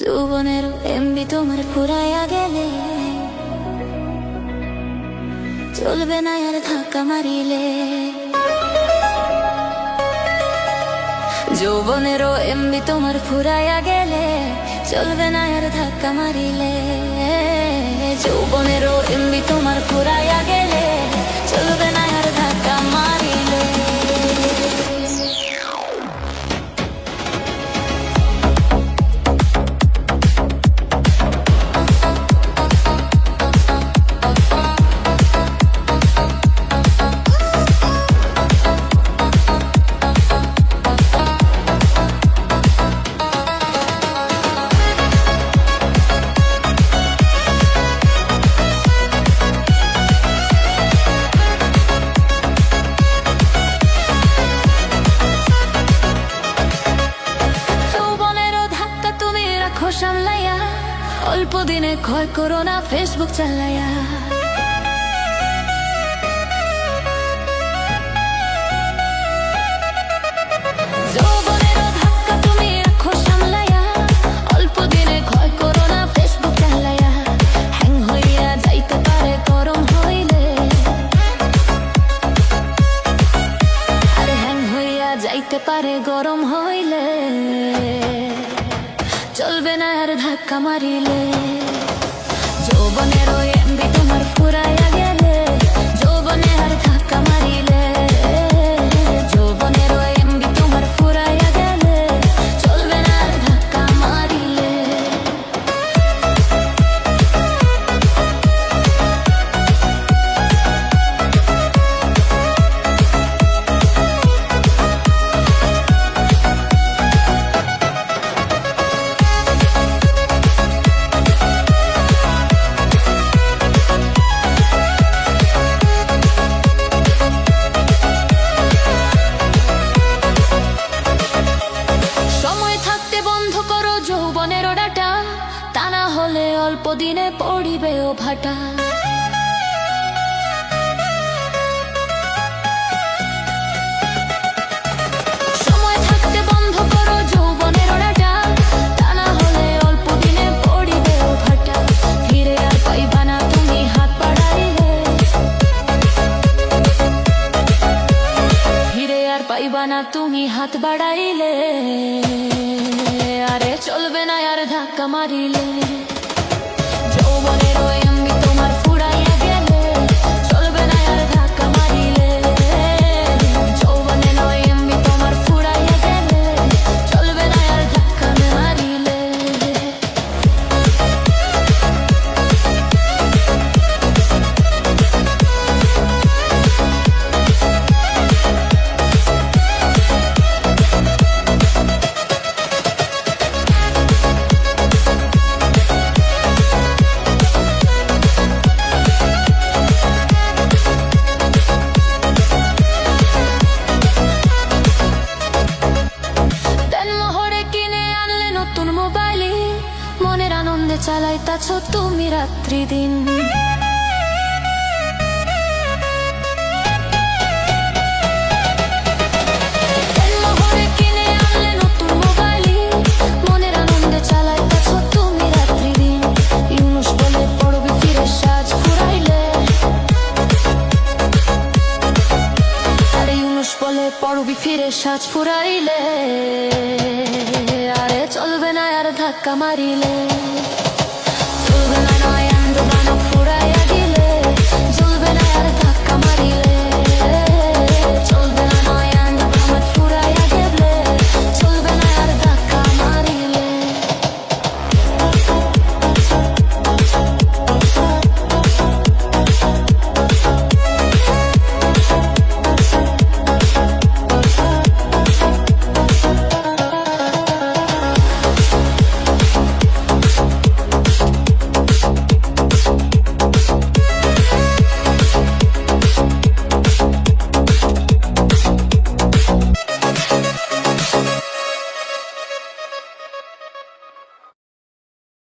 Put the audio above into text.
যৌবনের এমবি তোমার ফুরাইয়া গেলে চলবে না আর ধাক্কা মারিলে। যৌবনেরও এমবি তোমার ফুরাইয়া গেলে চলবে না আর ধাক্কা মারিলে। যৌবনেরও এমবি তোমার ফুরাইয়া গেলে চলবে না আর ধাক্কা মারিলে। সামলাইয়া অল্প দিনে ক্ষয় করো না ফেসবুক চালাইয়া। যৌবনেরও ধাক্কা তুমি রাখো সামলাইয়া অল্প দিনে ক্ষয় করো না ফেসবুক চালাইয়া। হ্যাং হইয়া যাইতে পারে গরম হইলে, আরে হ্যাং হইয়া যাইতে পারে গরম হইলে চলবে না আর ধাক্কা মারিলে। যৌবনেরও এমবি তোমার ফুরাইয়া গেলে যৌবনে আর ধাক্কা মারিলে। যৌবনেরও এমবি তোমার ফুরাইয়া গেলে চলবে না আর ধাক্কা মারিলে। অল্প দিনে পড়িবে ও ভাটা। সময় থাকতে বন্ধ করো যৌবনের ওড়াটা, তা না হলে অল্প দিনে পড়িবে ও ভাটা। ফিরে আর পাইবা না তুমি হাত বাড়াইলে, ফিরে আর পাইবা না তুমি হাত বাড়াইলে। আরে চলবে না আর ধাক্কা মারিলে। যৌবনেরও এমবি তোমার ফুরাইয়া গেলে চলবে না আর ধাক্কা মারিলে। যৌবনেরও এমবি তোমার ফুরাইয়া গেলে চলবে না আর ধাক্কা মারিলে। মনের আনন্দে চালাইতাছ তুমি রাত্রি দিন। কিনে আনলে নতুন মোবাইলি, মনের আনন্দে চালাইতাছ তুমি রাত্রি দিন। ইউনুস বলে পড়বি ফিরে সাজ ফুরাইলে, আরে ইউনুস বলে পড়বি ফিরে সাজ ফুরাইলে। আরে চলবে না আর ধাক্কা মারিলে, চলবে না